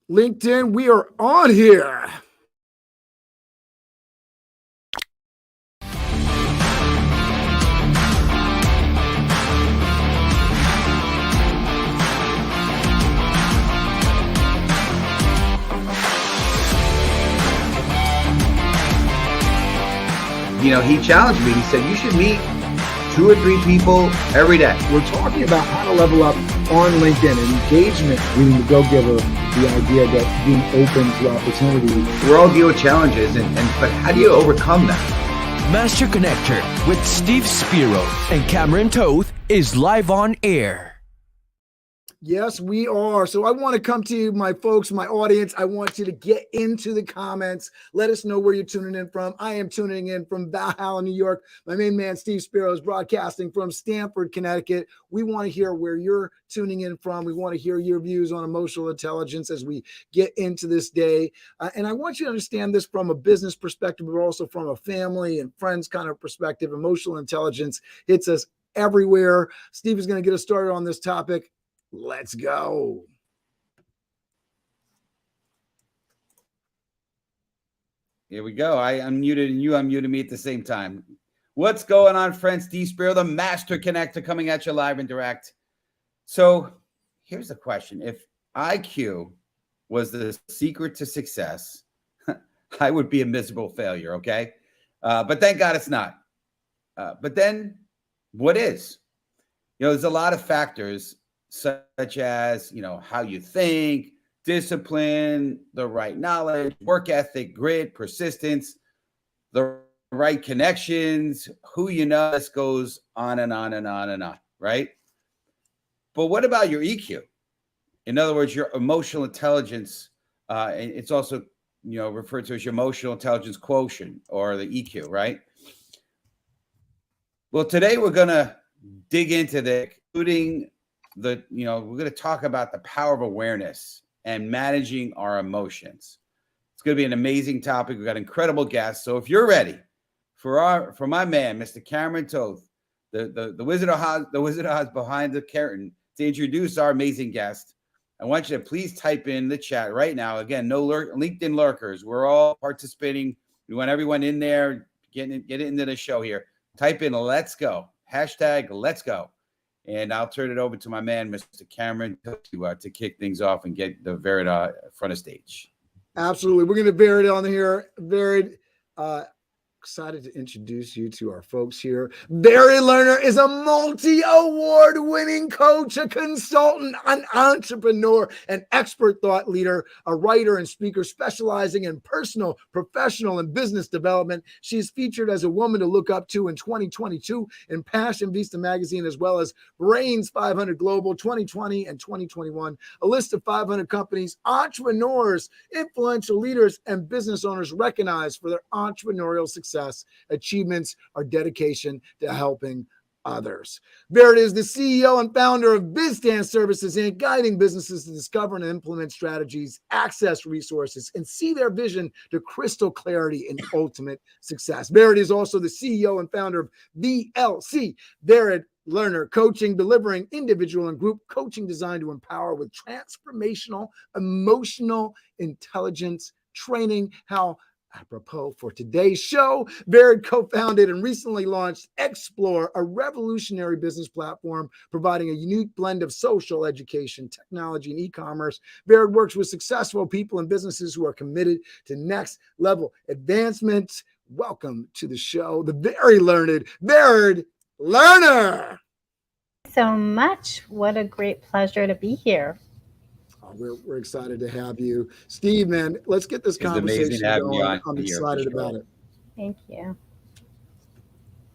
LinkedIn, we are on here. You know, he challenged me. He said, you should meet 2 or 3 people every day. We're talking about how to level up on LinkedIn and engagement, meaning the go-giver, the idea that being open to opportunity. We're all dealing with challenges, but how do you overcome that? Master Connector with Steve Spiro and Cameron Toth is live on air. Yes, we are. So I want to come to you, my folks, my audience. I want you to get into the comments. Let us know where you're tuning in from. I am tuning in from Valhalla, New York. My main man, Steve Spiro, is broadcasting from Stamford, Connecticut. We want to hear where you're tuning in from. We want to hear your views on emotional intelligence as we get into this day. And I want you to understand this from a business perspective, but also from a family and friends kind of perspective. Emotional intelligence hits us everywhere. Steve is going to get us started on this topic. Let's go. Here we go. I unmuted and you unmuted me at the same time. What's going on, friends? Steve Spiro, the Master Connector, coming at you live and direct. So here's the question. If IQ was the secret to success, I would be a miserable failure, okay? But thank God it's not. But then what is? You know, there's a lot of factors such as, you know, how you think, discipline, the right knowledge, work ethic, grit, persistence, the right connections, who you know. This goes on and on and on and on, right? But what about your EQ? In other words, your emotional intelligence. It's also, you know, referred to as your emotional intelligence quotient, or the EQ, right? Well, today we're going to dig into the, including the, you know, we're going to talk about the power of awareness and managing our emotions. It's going to be an amazing topic. We've got incredible guests. So if you're ready for my man, Mr. Cameron Toth, the Wizard of Oz behind the curtain, to introduce our amazing guest, I want you to please type in the chat right now. Again, no LinkedIn lurkers. We're all participating. We want everyone in there, get into the show here. Type in "Let's go," hashtag "Let's go." And I'll turn it over to my man, Mr. Cameron, to kick things off and get the Verid front of stage. Absolutely. We're going to Verid on here. Verid, excited to introduce you to our folks here. Barry Lerner is a multi-award winning coach, a consultant, an entrepreneur, an expert thought leader, a writer and speaker specializing in personal, professional, and business development. She's featured as a woman to look up to in 2022 in Passion Vista magazine, as well as Brains 500 Global 2020 and 2021, a list of 500 companies, entrepreneurs, influential leaders, and business owners recognized for their entrepreneurial success, achievements, or dedication to helping others. Verid is the CEO and founder of BizStance Services Inc., guiding businesses to discover and implement strategies, access resources, and see their vision to crystal clarity and ultimate success. Verid is also the CEO and founder of VLC, Verid Lerner Coaching, delivering individual and group coaching designed to empower with transformational emotional intelligence training. How apropos for today's show, Verid co-founded and recently launched Explore, a revolutionary business platform providing a unique blend of social, education, technology, and e-commerce. Verid works with successful people and businesses who are committed to next level advancements. Welcome to the show, the very learned Verid Lerner. So much. What a great pleasure to be here. We're excited to have you. Steve, man, let's get this conversation going. I'm excited about it. Thank you.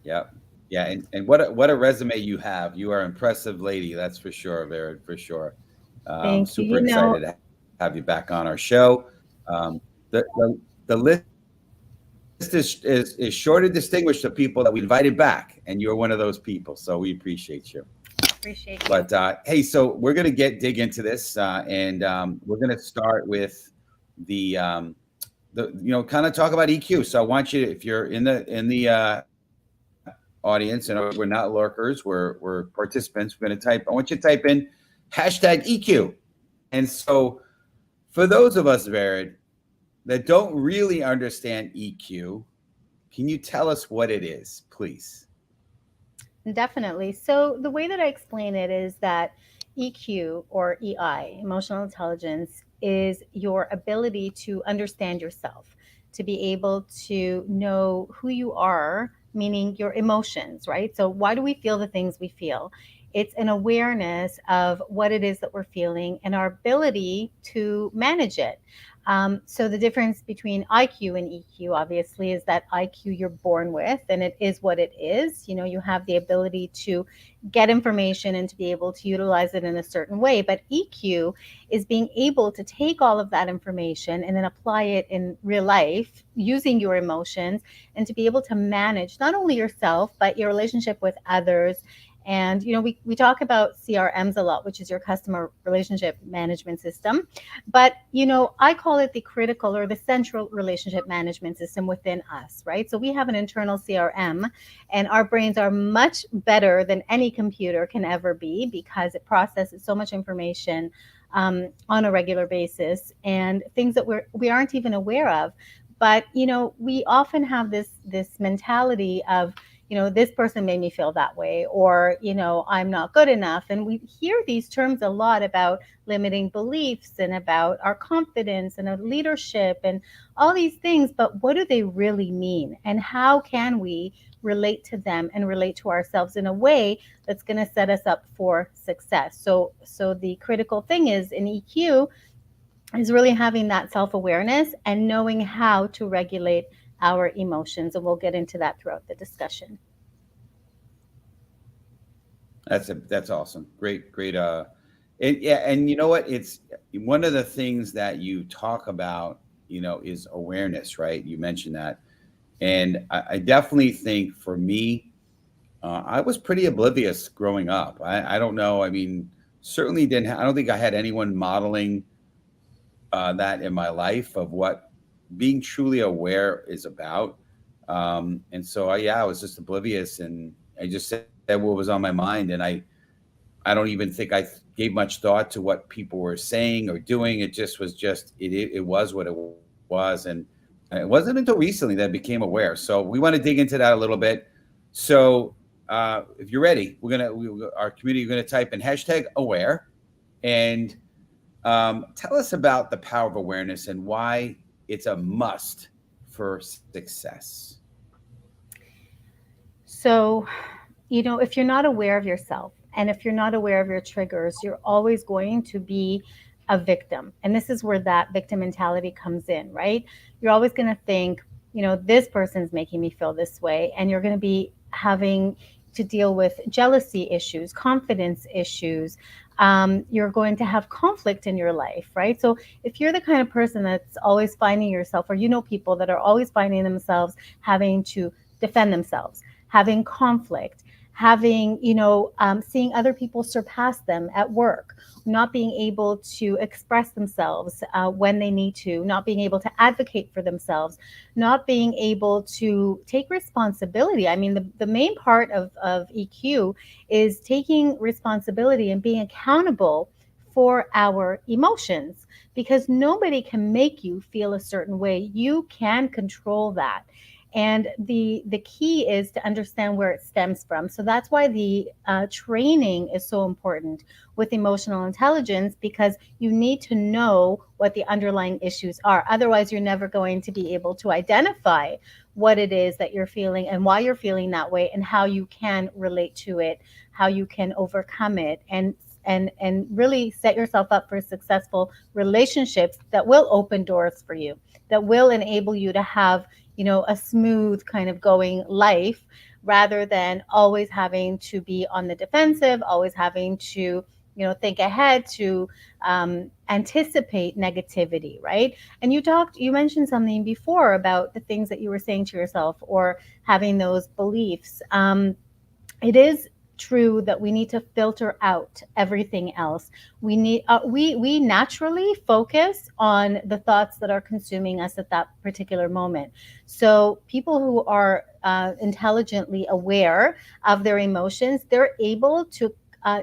Yeah. And what a resume you have. You are an impressive lady. That's for sure, Verid, for sure. Thank super you. Excited to have you back on our show. The list is short and distinguished of people that we invited back, and you're one of those people. So we appreciate you. Appreciate you. But hey, so we're gonna dig into this, and we're gonna start with the kind of talk about EQ. So I want you, if you're in the audience, and we're not lurkers, we're participants. We're gonna I want you to type in hashtag EQ. And so For those of us, Vered, that don't really understand EQ, can you tell us what it is, please? Definitely. So the way that I explain it is that EQ or EI, emotional intelligence, is your ability to understand yourself, to be able to know who you are, meaning your emotions, right? So why do we feel the things we feel? It's an awareness of what it is that we're feeling and our ability to manage it. So the difference between IQ and EQ, obviously, is that IQ you're born with, and it is what it is. You know, you have the ability to get information and to be able to utilize it in a certain way. But EQ is being able to take all of that information and then apply it in real life using your emotions, and to be able to manage not only yourself but your relationship with others. And you know, we talk about CRMs a lot, which is your customer relationship management system. But you know, I call it the critical or the central relationship management system within us, right? So we have an internal CRM, and our brains are much better than any computer can ever be because it processes so much information on a regular basis, and things that we aren't even aware of. But you know, we often have this mentality of, you know, this person made me feel that way, or you know, I'm not good enough. And we hear these terms a lot about limiting beliefs and about our confidence and our leadership and all these things, but what do they really mean, and how can we relate to them and relate to ourselves in a way that's going to set us up for success? So the critical thing is in EQ is really having that self-awareness and knowing how to regulate our emotions, and we'll get into that throughout the discussion. That's awesome. Great. And yeah, and you know what? It's one of the things that you talk about, you know, is awareness, right? You mentioned that. And I definitely think for me, I was pretty oblivious growing up. I don't know. I mean, certainly didn't. I don't think I had anyone modeling that in my life of what being truly aware is about. And so, yeah, I was just oblivious, and I just said what was on my mind, and I don't even think I gave much thought to what people were saying or doing. It just was it was what it was, and it wasn't until recently that I became aware. So we want to dig into that a little bit. So if you're ready, our community, we're gonna type in hashtag aware, and tell us about the power of awareness and why it's a must for success. So, you know, if you're not aware of yourself and if you're not aware of your triggers, you're always going to be a victim. And this is where that victim mentality comes in, right? You're always going to think, you know, this person's making me feel this way. And you're going to be having to deal with jealousy issues, confidence issues. You're going to have conflict in your life, right? So if you're the kind of person that's always finding yourself, or you know people that are always finding themselves having to defend themselves, having conflict, having, you know, seeing other people surpass them at work, not being able to express themselves when they need to, not being able to advocate for themselves, not being able to take responsibility. I mean, the main part of EQ is taking responsibility and being accountable for our emotions, because nobody can make you feel a certain way. You can control that. And the key is to understand where it stems from. So that's why the training is so important with emotional intelligence, because you need to know what the underlying issues are. Otherwise, you're never going to be able to identify what it is that you're feeling and why you're feeling that way, and how you can relate to it, how you can overcome it, and really set yourself up for successful relationships that will open doors for you, that will enable you to have, you know, a smooth kind of going life, rather than always having to be on the defensive, always having to, you know, think ahead, to anticipate negativity, right? And you mentioned something before about the things that you were saying to yourself, or having those beliefs. It is true that we need to filter out everything else. We naturally focus on the thoughts that are consuming us at that particular moment. So people who are intelligently aware of their emotions, they're able to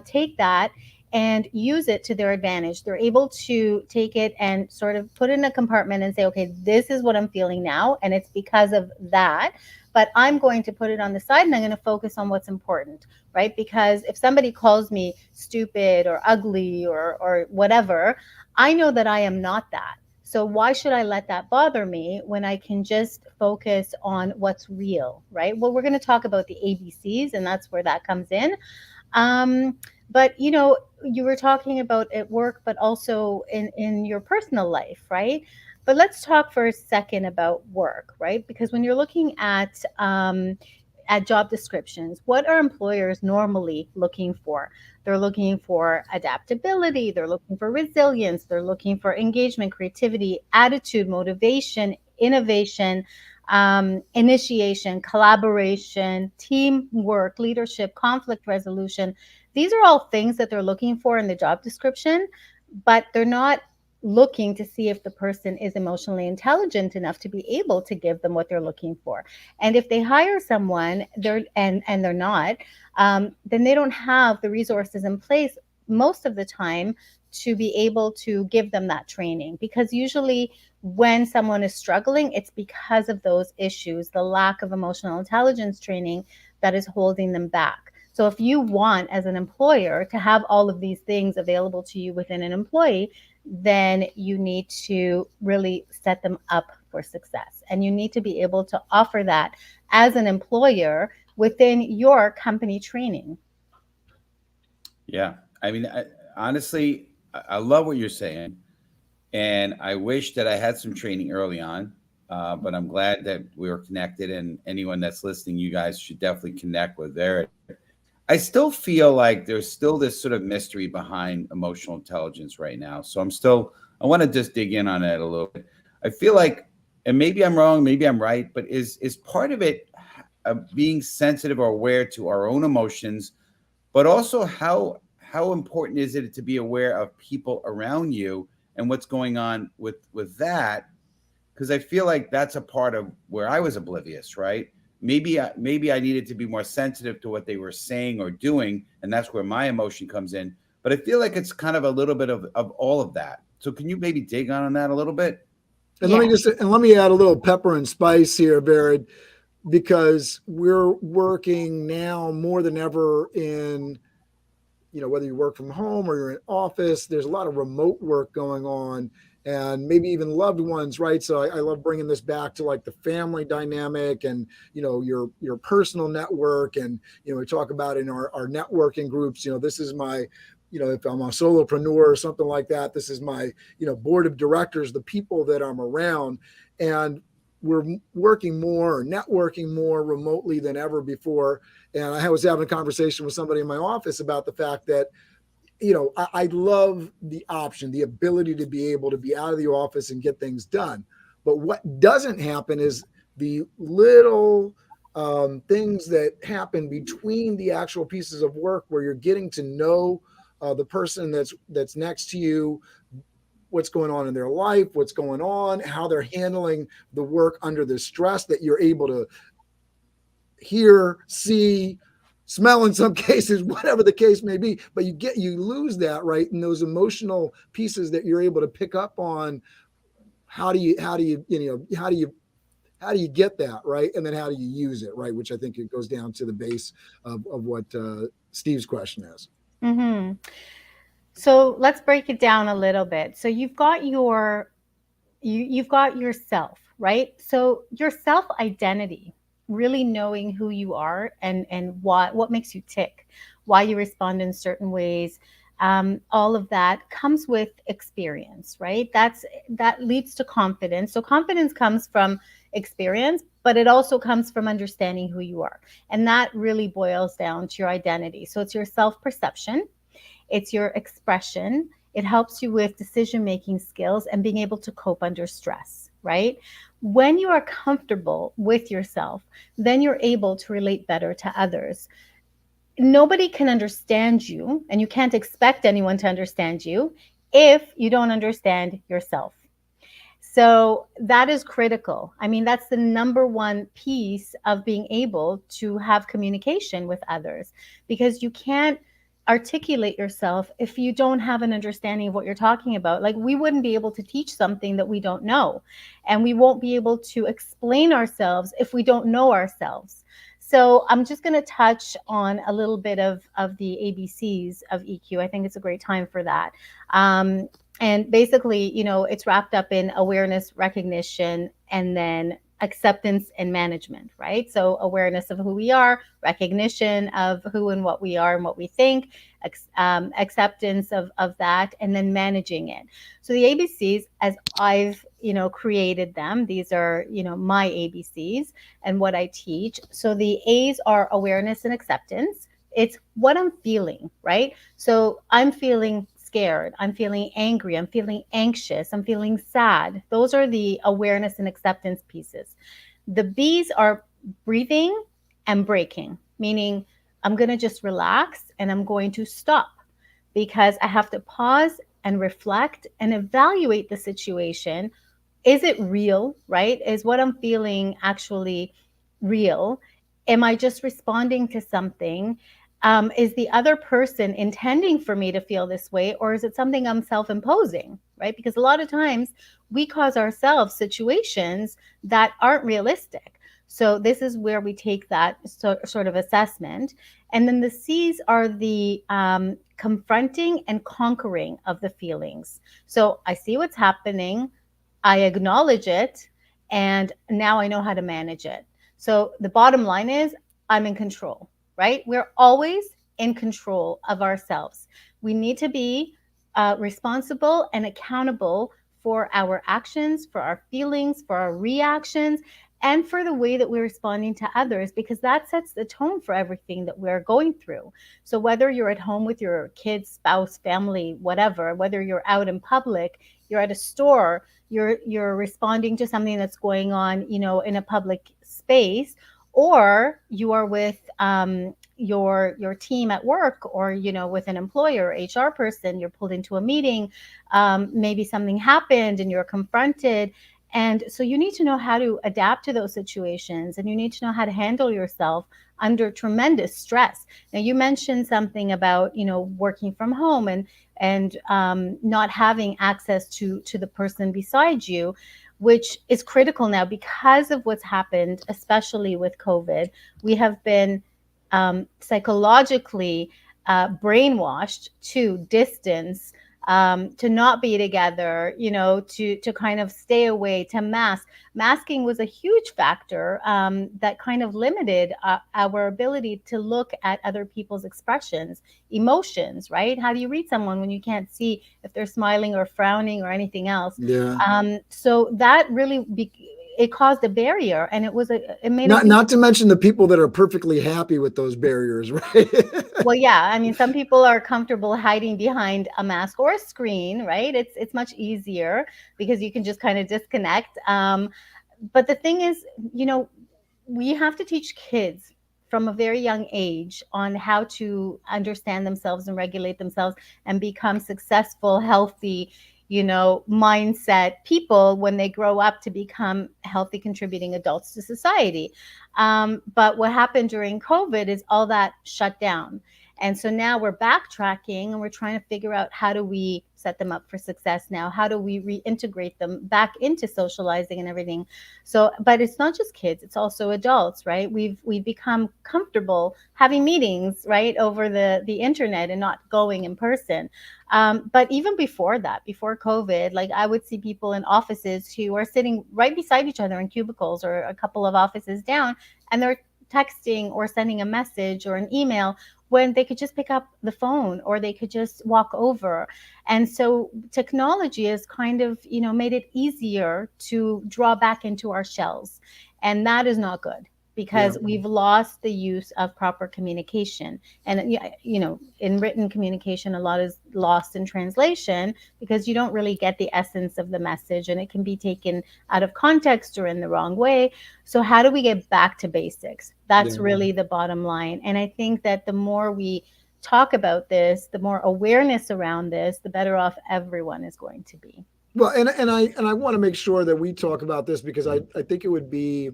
take that and use it to their advantage. They're able to take it and sort of put it in a compartment and say, okay, this is what I'm feeling now, and it's because of that. But I'm going to put it on the side and I'm going to focus on what's important, right? Because if somebody calls me stupid or ugly or whatever, I know that I am not that. So why should I let that bother me when I can just focus on what's real, right? Well, we're going to talk about the ABCs, and that's where that comes in. But you were talking about at work, but also in your personal life, right? But let's talk for a second about work, right? Because when you're looking at job descriptions, what are employers normally looking for? They're looking for adaptability, they're looking for resilience, they're looking for engagement, creativity, attitude, motivation, innovation, initiation, collaboration, teamwork, leadership, conflict resolution. These are all things that they're looking for in the job description, but they're not looking to see if the person is emotionally intelligent enough to be able to give them what they're looking for. And if they hire someone, they're not, then they don't have the resources in place most of the time to be able to give them that training, because usually when someone is struggling, it's because of those issues, the lack of emotional intelligence training that is holding them back. So if you want, as an employer, to have all of these things available to you within an employee, then you need to really set them up for success. And you need to be able to offer that as an employer within your company training. Yeah. I mean, honestly, I love what you're saying. And I wish that I had some training early on. But I'm glad that we were connected. And anyone that's listening, you guys should definitely connect with Vera. I still feel like there's still this sort of mystery behind emotional intelligence right now. So I want to just dig in on that a little bit. I feel like, and maybe I'm wrong, maybe I'm right, but is part of it being sensitive or aware to our own emotions, but also how important is it to be aware of people around you and what's going on with that? Because I feel like that's a part of where I was oblivious, right? Maybe I needed to be more sensitive to what they were saying or doing, and that's where my emotion comes in. But I feel like it's kind of a little bit of all of that. So can you maybe dig on that a little bit? And Yeah. let me add a little pepper and spice here, Baird, because we're working now more than ever in, whether you work from home or you're in office, there's a lot of remote work going on, and maybe even loved ones, right? So I love bringing this back to like the family dynamic and, your personal network. And, we talk about in our networking groups, this is my, if I'm a solopreneur or something like that, this is my, board of directors, the people that I'm around. And we're working more or networking more remotely than ever before. And I was having a conversation with somebody in my office about the fact that, I love the option, the ability to be able to be out of the office and get things done. But what doesn't happen is the little things that happen between the actual pieces of work where you're getting to know the person that's next to you, what's going on in their life, what's going on, how they're handling the work under the stress that you're able to hear, see, smell in some cases, whatever the case may be. But you lose that, right? And those emotional pieces that you're able to pick up on, how do you get that, right? And then how do you use it, right? Which I think it goes down to the base of what Steve's question is. Mm-hmm. So let's break it down a little bit. So you've got yourself, right? So your self identity, really knowing who you are and what makes you tick, why you respond in certain ways. All of that comes with experience, right? That leads to confidence. So confidence comes from experience, but it also comes from understanding who you are. And that really boils down to your identity. So it's your self perception, it's your expression. It helps you with decision making skills and being able to cope under stress, right? When you are comfortable with yourself, then you're able to relate better to others. Nobody can understand you, and you can't expect anyone to understand you if you don't understand yourself. So that is critical. I mean, that's the number one piece of being able to have communication with others, because you can't articulate yourself if you don't have an understanding of what you're talking about. Like, we wouldn't be able to teach something that we don't know, and we won't be able to explain ourselves if we don't know ourselves. So I'm just going to touch on a little bit of the ABCs of EQ. I think it's a great time for that. And basically, it's wrapped up in awareness, recognition, and then acceptance and management, right? So awareness of who we are, recognition of who and what we are and what we think, acceptance of that, and then managing it. So the ABCs, as I've created them, these are my ABCs and what I teach. So the A's are awareness and acceptance. It's what I'm feeling, right? So I'm feeling scared, I'm feeling angry, I'm feeling anxious, I'm feeling sad. Those are the awareness and acceptance pieces. The B's are breathing and breaking, meaning I'm going to just relax and I'm going to stop because I have to pause and reflect and evaluate the situation. Is it real, right? Is what I'm feeling actually real? Am I just responding to something? Is the other person intending for me to feel this way, or is it something I'm self-imposing, right? Because a lot of times we cause ourselves situations that aren't realistic. So this is where we take that sort of assessment. And then the C's are the confronting and conquering of the feelings. So I see what's happening, I acknowledge it, and now I know how to manage it. So the bottom line is I'm in control, right? We're always in control of ourselves. We need to be responsible and accountable for our actions, for our feelings, for our reactions, and for the way that we're responding to others, because that sets the tone for everything that we're going through. So whether you're at home with your kids, spouse, family, whatever, whether you're out in public, you're at a store, you're responding to something that's going on, in a public space, or you are with your team at work, or with an employer, HR person, you're pulled into a meeting, maybe something happened and you're confronted. And so you need to know how to adapt to those situations, and you need to know how to handle yourself under tremendous stress. Now, you mentioned something about, working from home and not having access to the person beside you, which is critical now because of what's happened, especially with COVID. We have been psychologically brainwashed to distance, to not be together, to kind of stay away, to mask. Masking was a huge factor that kind of limited our ability to look at other people's expressions, emotions, right? How do you read someone when you can't see if they're smiling or frowning or anything else? Yeah. So that really it caused a barrier, and it made not to mention the people that are perfectly happy with those barriers, right? Well, yeah, I mean, some people are comfortable hiding behind a mask or a screen, right? It's much easier because you can just kind of disconnect. But the thing is, we have to teach kids from a very young age on how to understand themselves and regulate themselves and become successful, healthy, mindset people when they grow up to become healthy, contributing adults to society. But what happened during COVID is all that shut down. And so now we're backtracking and we're trying to figure out, how do we set them up for success now? How do we reintegrate them back into socializing and everything? So, but it's not just kids, it's also adults, right? We've become comfortable having meetings, right, over the internet and not going in person. But even before that, before COVID, like, I would see people in offices who are sitting right beside each other in cubicles or a couple of offices down, and they're texting or sending a message or an email when they could just pick up the phone or they could just walk over. And so technology has kind of, made it easier to draw back into our shells. And that is not good, because we've lost the use of proper communication. And, in written communication, a lot is lost in translation because you don't really get the essence of the message, and it can be taken out of context or in the wrong way. So how do we get back to basics? That's really the bottom line. And I think that the more we talk about this, the more awareness around this, the better off everyone is going to be. Well, and I want to make sure that we talk about this, because I think it would be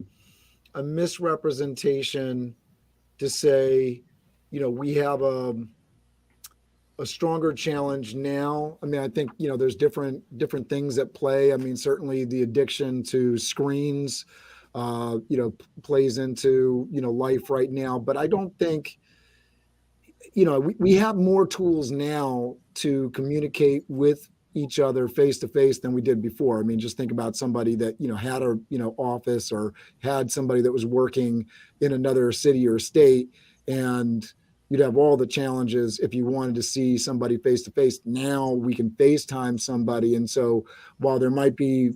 a misrepresentation to say, we have a stronger challenge now. I mean, I think, there's different things at play. I mean, certainly the addiction to screens, plays into, life right now. But I don't think, we have more tools now to communicate with each other face to face than we did before. I mean, just think about somebody that, had a, office, or had somebody that was working in another city or state, and you'd have all the challenges if you wanted to see somebody face to face. Now we can FaceTime somebody. And so while there might be,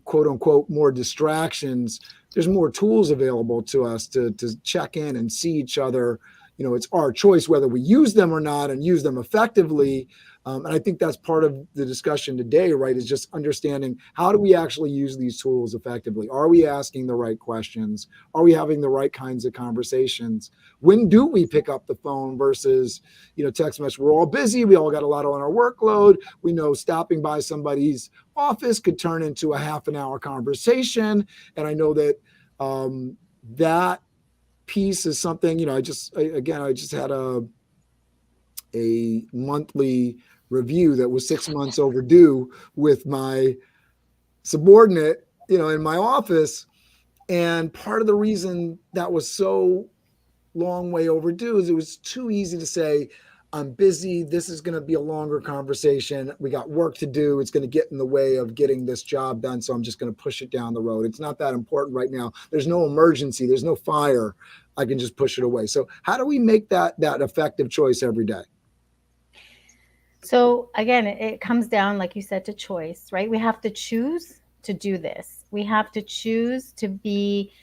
quote unquote, more distractions, there's more tools available to us to check in and see each other. It's our choice whether we use them or not, and use them effectively. And I think that's part of the discussion today, right? Is just understanding, how do we actually use these tools effectively? Are we asking the right questions? Are we having the right kinds of conversations? When do we pick up the phone versus, text message? We're all busy. We all got a lot on our workload. We know stopping by somebody's office could turn into a half an hour conversation. And I know that that piece is something, I just had a monthly review that was 6 months overdue with my subordinate, in my office. And part of the reason that was so long way overdue is it was too easy to say, I'm busy. This is going to be a longer conversation. We got work to do. It's going to get in the way of getting this job done. So I'm just going to push it down the road. It's not that important right now. There's no emergency. There's no fire. I can just push it away. So how do we make that effective choice every day? So again, it comes down, like you said, to choice, right? We have to choose to do this. We have to choose to be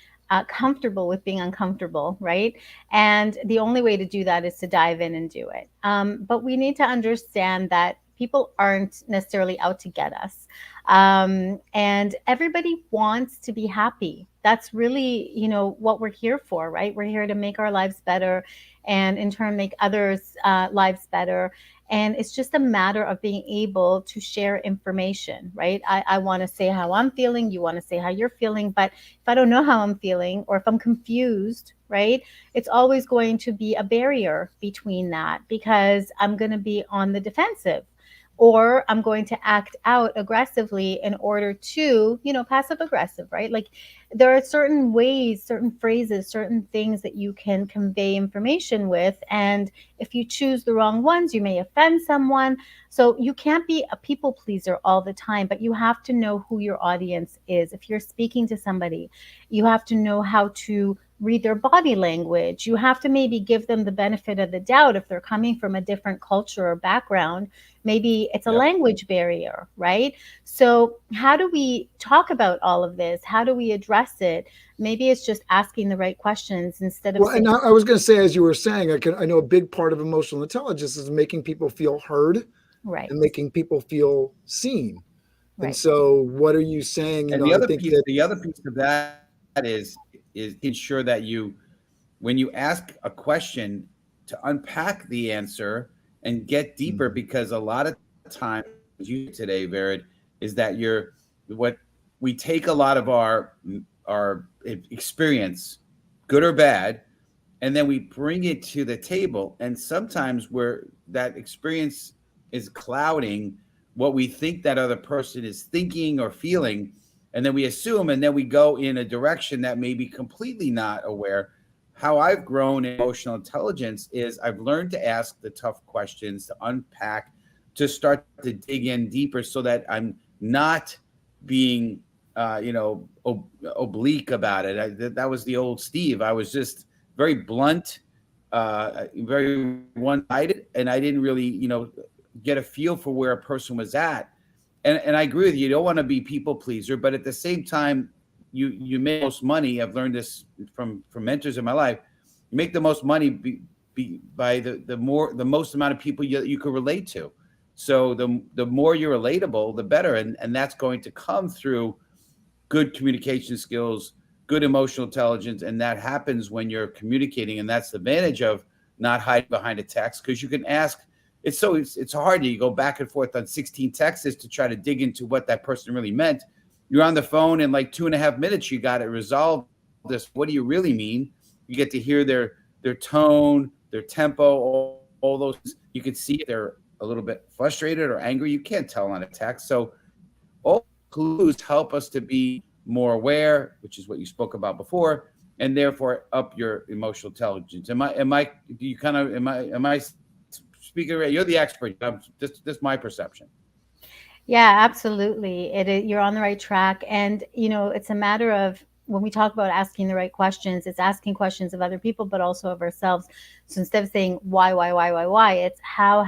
comfortable with being uncomfortable, right? And the only way to do that is to dive in and do it. But we need to understand that people aren't necessarily out to get us. And everybody wants to be happy. That's really, what we're here for, right? We're here to make our lives better, and in turn make others' lives better. And it's just a matter of being able to share information, right? I want to say how I'm feeling. You want to say how you're feeling. But if I don't know how I'm feeling, or if I'm confused, right, it's always going to be a barrier between that, because I'm going to be on the defensive, or I'm going to act out aggressively in order to, passive aggressive, right? Like, there are certain ways, certain phrases, certain things that you can convey information with. And if you choose the wrong ones, you may offend someone. So you can't be a people pleaser all the time, but you have to know who your audience is. If you're speaking to somebody, you have to know how to read their body language. You have to maybe give them the benefit of the doubt if they're coming from a different culture or background. Maybe it's a language barrier, right? So how do we talk about all of this? How do we address it? Maybe it's just asking the right questions instead of. Well, and I was going to say, as you were saying, I know a big part of emotional intelligence is making people feel heard, right, and making people feel seen. Right. And so, what are you saying? And the other piece of that is ensure that when you ask a question, to unpack the answer and get deeper, because a lot of times you today, Vered, is that we take a lot of our experience, good or bad, and then we bring it to the table. And sometimes where that experience is clouding what we think that other person is thinking or feeling, and then we assume, and then we go in a direction that may be completely not aware. How I've grown in emotional intelligence is I've learned to ask the tough questions, to unpack, to start to dig in deeper, so that I'm not being, oblique about it. That was the old Steve. I was just very blunt, very one-sided, and I didn't really, get a feel for where a person was at. And I agree with you. You don't want to be people pleaser, but at the same time, you make the most money. I've learned this from mentors in my life. You make the most money by the most amount of people you can relate to. So the more you're relatable, the better, and that's going to come through good communication skills, good emotional intelligence, and that happens when you're communicating. And that's the advantage of not hiding behind a text, because you can ask. It's hard. You go back and forth on 16 texts to try to dig into what that person really meant. You're on the phone in like 2.5 minutes. You got it resolved. What do you really mean? You get to hear their tone, their tempo, all those. You could see if they're a little bit frustrated or angry. You can't tell on a text. So all clues help us to be more aware, which is what you spoke about before, and therefore up your emotional intelligence. Do you kind of, am I speaking right? You're the expert. This is my perception. Yeah, absolutely. You're on the right track. And, it's a matter of when we talk about asking the right questions, it's asking questions of other people, but also of ourselves. So instead of saying why, it's how,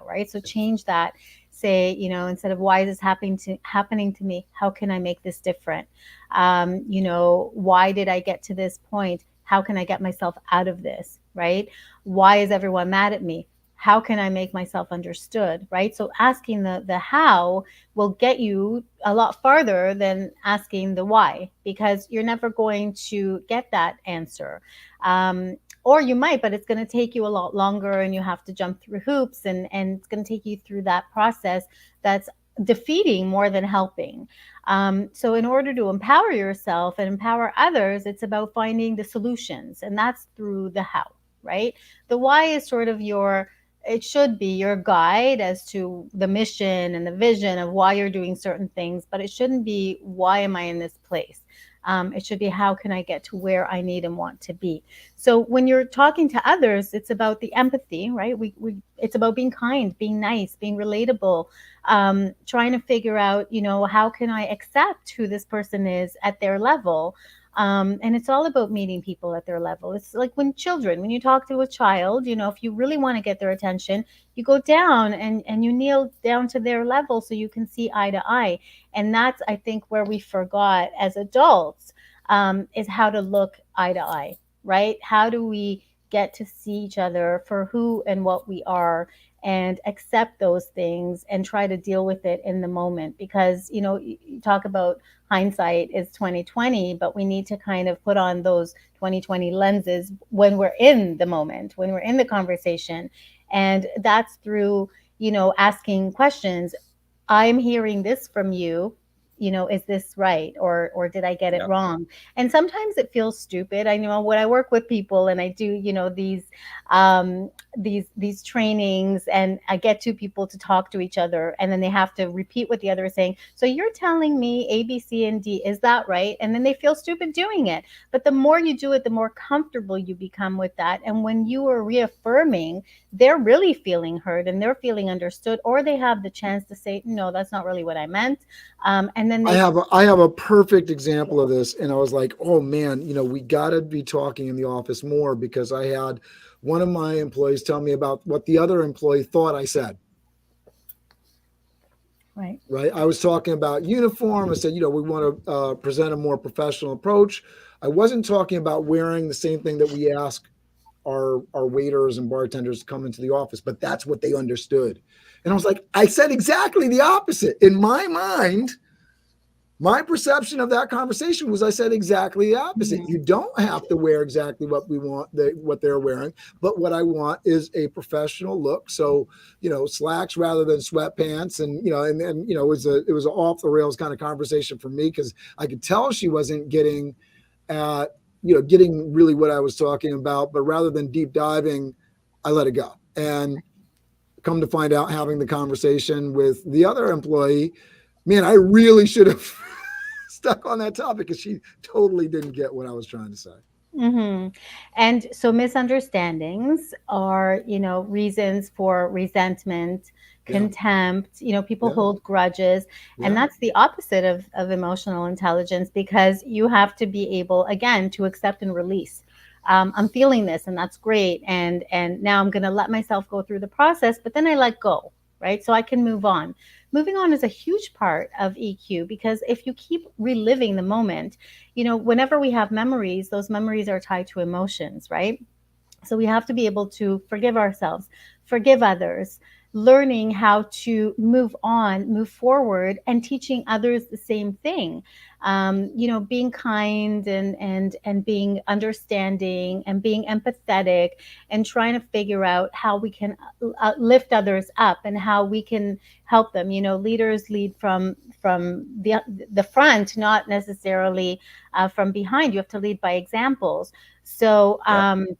right? So change that. Say, instead of why is this happening to me? How can I make this different? Why did I get to this point? How can I get myself out of this? Right? Why is everyone mad at me? How can I make myself understood, right? So asking the how will get you a lot farther than asking the why, because you're never going to get that answer. Or you might, but it's going to take you a lot longer, and you have to jump through hoops, and it's going to take you through that process that's defeating more than helping. So in order to empower yourself and empower others, it's about finding the solutions, and that's through the how, right? The why is sort of it should be your guide as to the mission and the vision of why you're doing certain things, but it shouldn't be why am I in this place. It should be how can I get to where I need and want to be. So when you're talking to others, it's about the empathy, right? It's about being kind, being nice, being relatable, trying to figure out, how can I accept who this person is at their level. And it's all about meeting people at their level. It's like when you talk to a child, if you really want to get their attention, you go down and you kneel down to their level so you can see eye to eye. And that's, I think, where we forgot as adults, is how to look eye to eye, right? How do we get to see each other for who and what we are, and accept those things and try to deal with it in the moment? Because, you talk about hindsight is 2020, but we need to kind of put on those 2020 lenses when we're in the moment, when we're in the conversation. And that's through, asking questions. I'm hearing this from you. Is this right, or did I get it Yeah. wrong? And sometimes it feels stupid. I know when I work with people and I do, these trainings, and I get two people to talk to each other, and then they have to repeat what the other is saying. So you're telling me A, B, C, and D, is that right? And then they feel stupid doing it. But the more you do it, the more comfortable you become with that. And when you are reaffirming, they're really feeling heard and they're feeling understood, or they have the chance to say, no, that's not really what I meant. And then I have a perfect example of this, and I was like, oh man, we got to be talking in the office more, because I had one of my employees tell me about what the other employee thought I said. right. Right. I was talking about uniform. I said, we want to present a more professional approach. I wasn't talking about wearing the same thing that we ask our waiters and bartenders to come into the office, but that's what they understood. And I was like, I said exactly the opposite. In my mind, my perception of that conversation was I said exactly the opposite. Mm-hmm. You don't have to wear exactly what we want, what they're wearing, but what I want is a professional look. So, slacks rather than sweatpants, and it was an off the rails kind of conversation for me, because I could tell she wasn't getting at getting really what I was talking about, but rather than deep diving, I let it go. And come to find out, having the conversation with the other employee, man, I really should have stuck on that topic, because she totally didn't get what I was trying to say. Mm-hmm. And so misunderstandings are, reasons for resentment, Yeah. contempt. People Yeah. hold grudges, and Yeah. that's the opposite of emotional intelligence, because you have to be able, again, to accept and release. I'm feeling this, and that's great, and now I'm going to let myself go through the process, but then I let go, right? So I can move on. Moving on is a huge part of EQ, because if you keep reliving the moment, whenever we have memories, those memories are tied to emotions, right? So we have to be able to forgive ourselves, forgive others, learning how to move on, move forward, and teaching others the same thing. Being kind and being understanding and being empathetic, and trying to figure out how we can lift others up and how we can help them. Leaders lead from the front, not necessarily from behind. You have to lead by examples. So. Yep.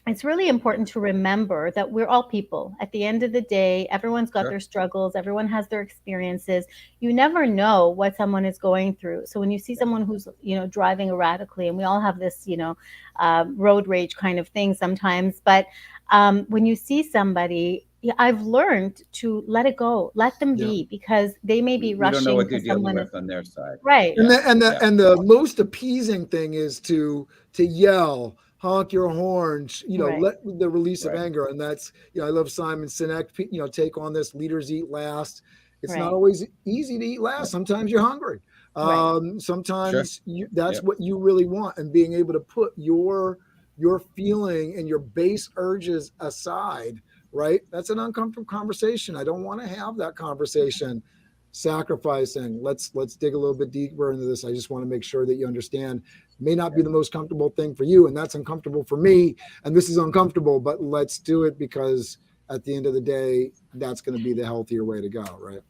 it's really important to remember that we're all people. At the end of the day, everyone's got Sure. their struggles, everyone has their experiences. You never know what someone is going through. So when you see someone who's, driving erratically, and we all have this, road rage kind of thing sometimes, but when you see somebody, yeah, I've learned to let it go, let them Yeah. be, because they may be We don't know rushing what they're because dealing someone is with on their side. right. And Yeah. the most appeasing thing is to yell, honk your horns, Right. let the release of Right. anger. And that's, I love Simon Sinek, take on this, leaders eat last. It's not Right. always easy to eat last. Yep. Sometimes you're hungry. Right. Sure. Sometimes that's Yep. what you really want. And being able to put your feeling and your base urges aside, right? That's an uncomfortable conversation. I don't want to have that conversation. Sacrificing, let's dig a little bit deeper into this. I just want to make sure that you understand, may not be the most comfortable thing for you, and that's uncomfortable for me, and this is uncomfortable, but let's do it, because at the end of the day, that's going to be the healthier way to go, right?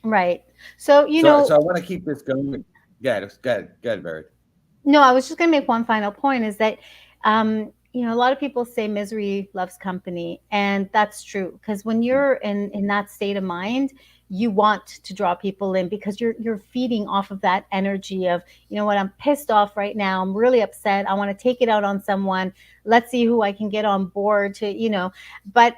Right. So, So I want to keep this going. Go ahead, Barry. no, I was just going to make one final point is that, a lot of people say misery loves company, and that's true. Because when you're in that state of mind, you want to draw people in because you're feeding off of that energy of, what, I'm pissed off right now. I'm really upset. I want to take it out on someone. Let's see who I can get on board to, but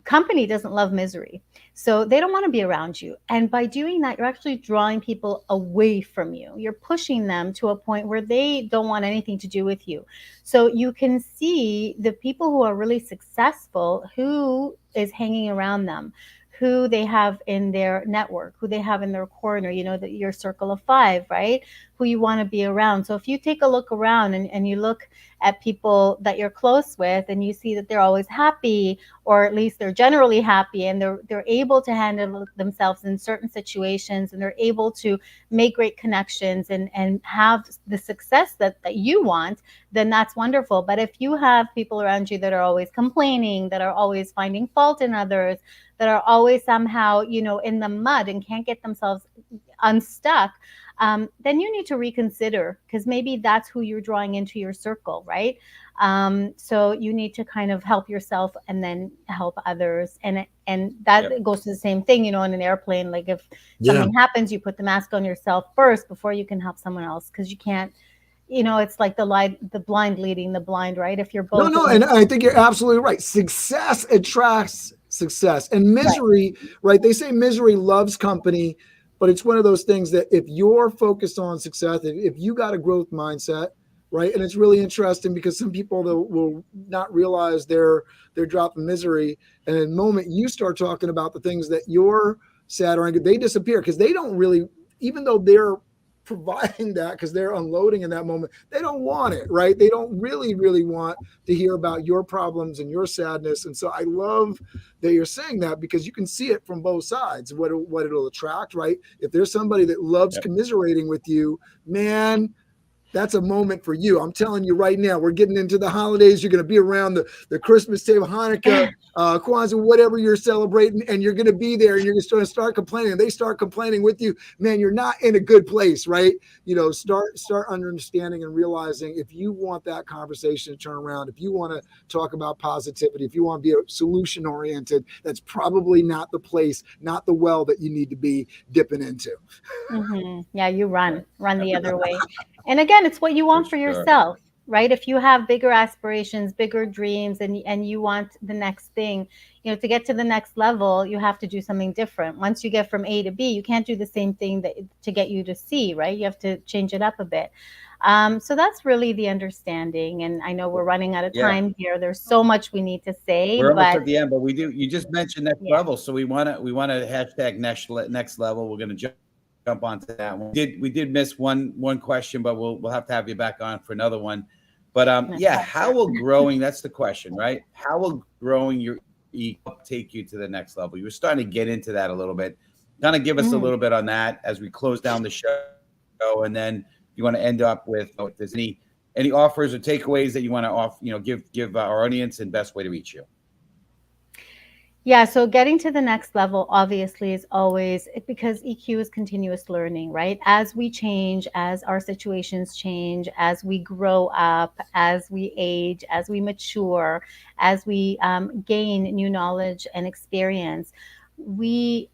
company doesn't love misery. So they don't want to be around you. And by doing that, you're actually drawing people away from you. You're pushing them to a point where they don't want anything to do with you. So you can see the people who are really successful, who is hanging around them, who they have in their network, who they have in their corner, your circle of five, right? Who you want to be around. So if you take a look around and you look at people that you're close with and you see that they're always happy, or at least they're generally happy, and they're able to handle themselves in certain situations, and they're able to make great connections and have the success that you want, then that's wonderful. But if you have people around you that are always complaining, that are always finding fault in others, that are always somehow, in the mud and can't get themselves unstuck, then you need to reconsider, because maybe that's who you're drawing into your circle, right? So you need to kind of help yourself and then help others, and that Yep. goes to the same thing, in an airplane. Like if Yeah. something happens, you put the mask on yourself first before you can help someone else, because you can't. It's like the blind leading the blind, right? If you're both No, in and I think you're absolutely right. Success attracts success, and right, misery, right? They say misery loves company, but it's one of those things that if you're focused on success, if you got a growth mindset, right? And it's really interesting because some people that will not realize they're dropping misery, and in the moment you start talking about the things that you're sad or angry, they disappear, because they don't really, even though they're providing that, because they're unloading in that moment, they don't want it, right? They don't really want to hear about your problems and your sadness. And so I love that you're saying that, because you can see it from both sides, what it'll attract, right? If there's somebody that loves Yep. commiserating with you, man, that's a moment for you. I'm telling you right now, we're getting into the holidays. You're going to be around the Christmas table, Hanukkah, Kwanzaa, whatever you're celebrating, and you're going to be there, and you're going to start complaining. They start complaining with you, man. You're not in a good place, right? Start understanding and realizing, if you want that conversation to turn around, if you want to talk about positivity, if you want to be solution oriented, that's probably not the place, not the well that you need to be dipping into. Yeah, you Right. run the Yep. other way. And again, it's what you For want for sure. yourself, right? If you have bigger aspirations, bigger dreams, and you want the next thing, to get to the next level, you have to do something different. Once you get from A to B, you can't do the same thing that to get you to C, right? You have to change it up a bit. So that's really the understanding. And I know we're running out of Yeah. time here. There's so much we need to say, We're almost but at the end, but we do. You just mentioned next yeah, level, so we want to hashtag next level. We're going to jump onto that one. We did miss one question, but we'll have to have you back on for another one. But yeah, how will growing? That's the question, right? How will growing your ego take you to the next level? You were starting to get into that a little bit. Kind of give us a Mhm. little bit on that as we close down the show, and then you want to end up with, if there's any offers or takeaways that you want to give our audience, and best way to reach you. Yeah, so getting to the next level obviously is always because EQ is continuous learning, right? As we change, as our situations change, as we grow up, as we age, as we mature, as we gain new knowledge and experience,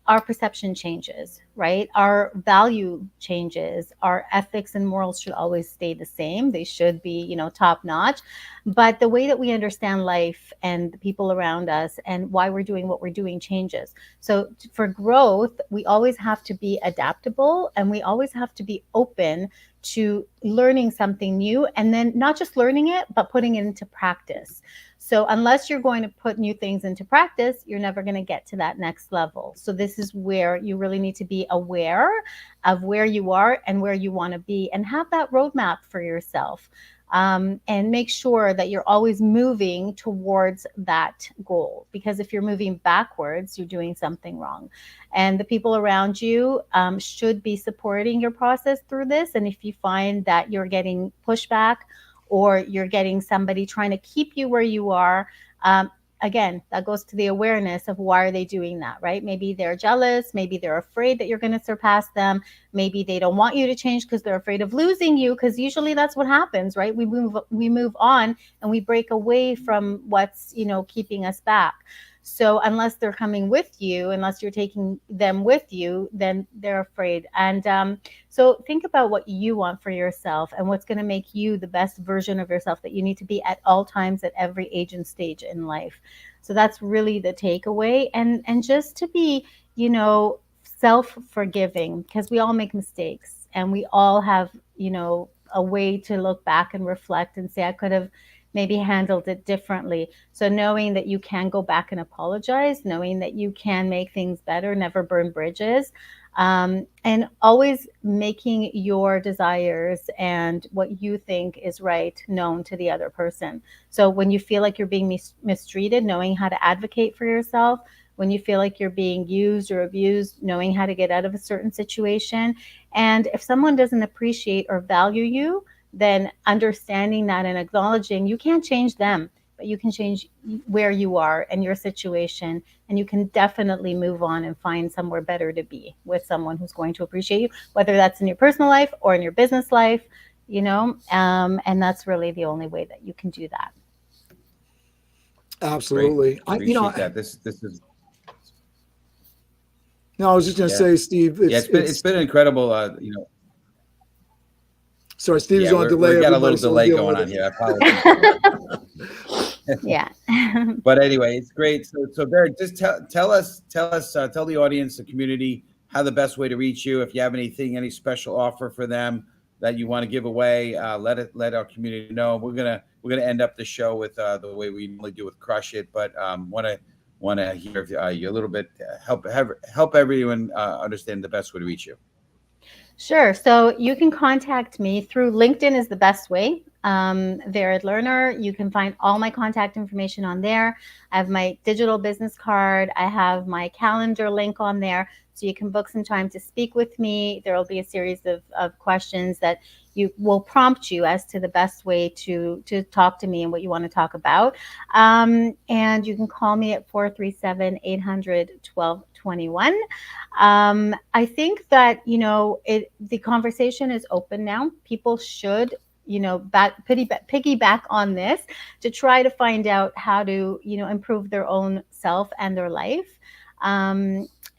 our perception changes, right? Our value changes. Our ethics and morals should always stay the same. They should be, top notch. But the way that we understand life and the people around us and why we're doing what we're doing changes. So for growth, we always have to be adaptable, and we always have to be open to learning something new, and then not just learning it, but putting it into practice. So unless you're going to put new things into practice, you're never going to get to that next level. So this is where you really need to be aware of where you are and where you want to be, and have that roadmap for yourself. And make sure that you're always moving towards that goal. Because if you're moving backwards, you're doing something wrong. And the people around you should be supporting your process through this. And if you find that you're getting pushback, or you're getting somebody trying to keep you where you are, again, that goes to the awareness of why are they doing that, right? Maybe they're jealous. Maybe they're afraid that you're going to surpass them. Maybe they don't want you to change because they're afraid of losing you, because usually that's what happens, right? We move on, and we break away from what's, keeping us back. So unless they're coming with you, unless you're taking them with you, then they're afraid. And so think about what you want for yourself and what's going to make you the best version of yourself that you need to be at all times, at every age and stage in life. So that's really the takeaway. And just to be, self-forgiving, because we all make mistakes, and we all have, a way to look back and reflect and say, I could have maybe handled it differently. So knowing that you can go back and apologize, knowing that you can make things better, never burn bridges, and always making your desires and what you think is right known to the other person. So when you feel like you're being mistreated, knowing how to advocate for yourself. When you feel like you're being used or abused, knowing how to get out of a certain situation. And if someone doesn't appreciate or value you, then understanding that and acknowledging you can't change them, but you can change where you are and your situation. And you can definitely move on and find somewhere better to be, with someone who's going to appreciate you, whether that's in your personal life or in your business life, and that's really the only way that you can do that. Great. Absolutely. Appreciate that. This is No, I was just going to yeah. say, Steve, It's been incredible. Sorry, Steve's Yeah, on delay. we got a Everybody, little so we're delay dealing going with on it. here. I apologize. Yeah. But anyway, it's great. So Barry, just tell the audience, the community, how the best way to reach you. If you have any special offer for them that you want to give away, let our community know. We're gonna end up the show with the way we normally do with Crush It, but want to hear you a little bit, help everyone understand the best way to reach you. Sure. So you can contact me through LinkedIn is the best way. Varied Learner. You can find all my contact information on there. I have my digital business card. I have my calendar link on there. So you can book some time to speak with me. There will be a series of questions that you will prompt you as to the best way to talk to me and what you want to talk about. And you can call me at 437-800-1221. I think that, the conversation is open now. People should, piggyback on this to try to find out how to, improve their own self and their life.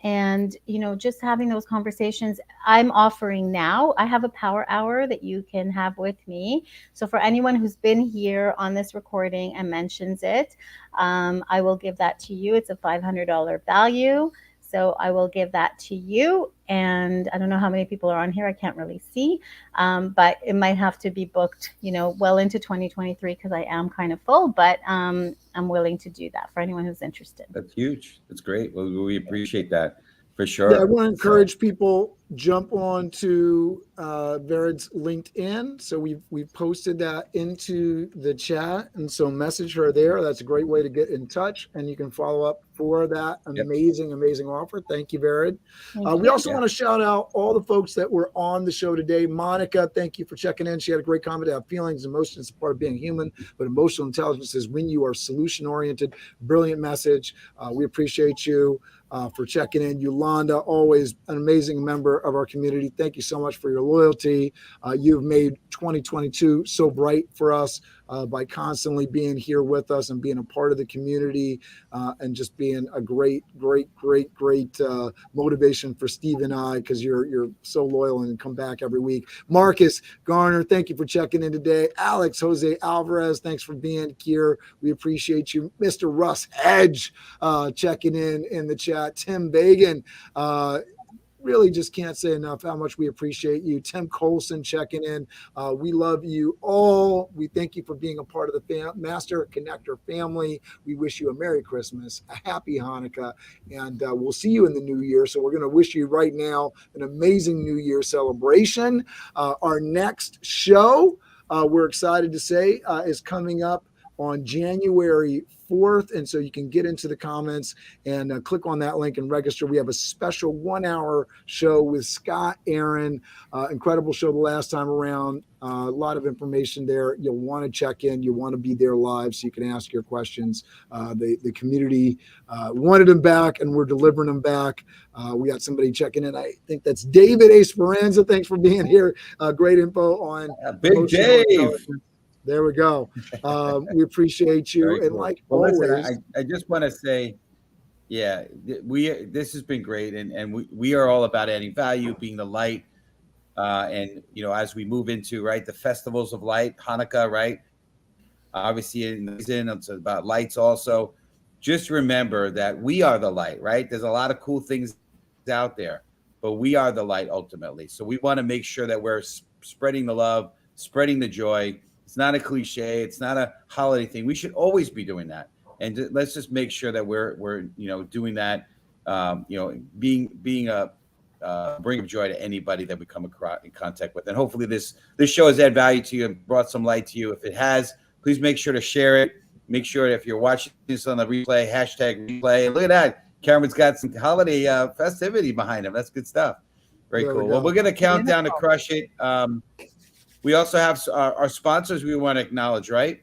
And, just having those conversations. I'm offering now, I have a power hour that you can have with me. So for anyone who's been here on this recording and mentions it, I will give that to you. It's a $500 value. So I will give that to you. And I don't know how many people are on here. I can't really see, but it might have to be booked, well into 2023, because I am kind of full, but I'm willing to do that for anyone who's interested. That's huge. That's great. Well, we appreciate that. For sure. Yeah, I want to encourage people jump on to Verid's LinkedIn. So we've posted that into the chat, and so message her there. That's a great way to get in touch, and you can follow up for that amazing offer. Thank you, Verid. We also want to shout out all the folks that were on the show today. Monica, thank you for checking in. She had a great comment about feelings, emotions is part of being human, but emotional intelligence is when you are solution oriented. Brilliant message. We appreciate you. For checking in. Yolanda, always an amazing member of our community. Thank you so much for your loyalty. You've made 2022 so bright for us by constantly being here with us and being a part of the community and just being a great motivation for Steve and I, because you're so loyal and come back every week. Marcus Garner, thank you for checking in today. Alex Jose Alvarez, thanks for being here. We appreciate you. Mr. Russ Edge checking in the chat. Tim Bagan, really just can't say enough how much we appreciate you. Tim Colson checking in. We love you all. We thank you for being a part of the Master Connector family. We wish you a Merry Christmas, a Happy Hanukkah, and we'll see you in the new year. So we're going to wish you right now an amazing New Year celebration. Our next show, we're excited to say, is coming up on January 4th. And so you can get into the comments and click on that link and register. We have a special 1-hour show with Scott Aaron. Incredible show the last time around. A lot of information there. You'll want to check in. You want to be there live so you can ask your questions. The community wanted them back, and we're delivering them back. We got somebody checking in. I think that's David Esperanza. Thanks for being here. Great info on Big Dave. There we go. We appreciate you. Very and cool. like well, always, listen, I just want to say, this has been great, and we are all about adding value, being the light, and as we move into the festivals of light, Hanukkah, right? Obviously, it's about lights also. Just remember that we are the light, right? There's a lot of cool things out there, but we are the light ultimately. So we want to make sure that we're spreading the love, spreading the joy. It's not a cliche. It's not a holiday thing. We should always be doing that. And let's just make sure that we're doing that, being a bring of joy to anybody that we come across in contact with. And hopefully this show has added value to you and brought some light to you. If it has, please make sure to share it. Make sure if you're watching this on the replay, #replay. Look at that. Cameron's got some holiday festivity behind him. That's good stuff. Very cool. Well, we're going to count down to crush it. We also have our sponsors we want to acknowledge, right?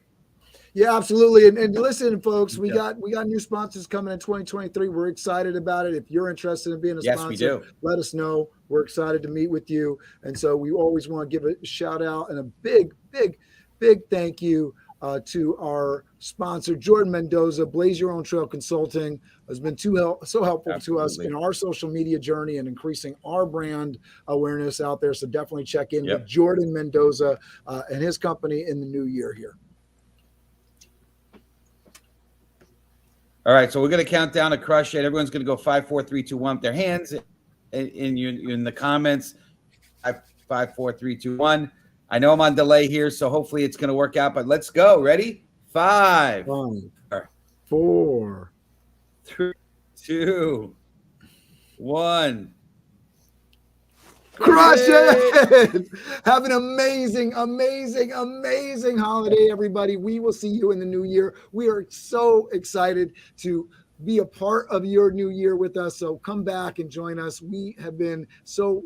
Yeah, absolutely. And listen, folks, we got new sponsors coming in 2023. We're excited about it. If you're interested in being a sponsor, we do. Let us know. We're excited to meet with you. And so we always want to give a shout out and a big thank you to our sponsor, Jordan Mendoza. Blaze Your Own Trail Consulting has been so helpful to us in our social media journey and increasing our brand awareness out there. So definitely check in with Jordan Mendoza and his company in the new year here. All right, so we're going to count down to crush it. Everyone's going to go 5, 4, 3, 2, 1 with their hands in the comments. 5, 4, 3, 2, 1. I know I'm on delay here, so hopefully it's going to work out. But let's go. Ready? 5, 4, 3, 2, 1. Crush it! Have an amazing holiday, everybody. We will see you in the new year. We are so excited to be a part of your new year with us. So come back and join us. We have been so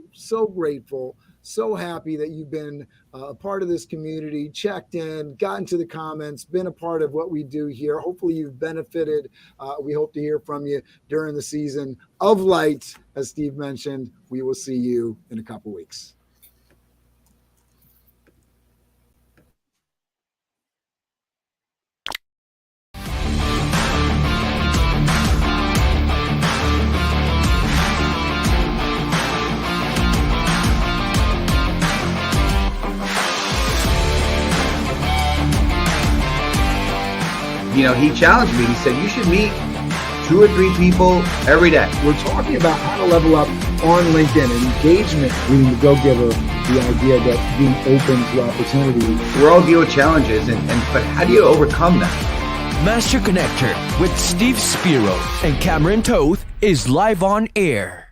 grateful, so happy that you've been a part of this community, checked in, gotten to the comments, been a part of what we do here. Hopefully you've benefited. We hope to hear from you during the season of light. As Steve mentioned, we will see you in a couple weeks. He challenged me. He said, you should meet 2 or 3 people every day. We're talking about how to level up on LinkedIn and engagement, being the go-giver, the idea that being open to opportunity. We all deal with challenges, but how do you overcome that? Master Connector with Steve Spiro and Cameron Toth is live on air.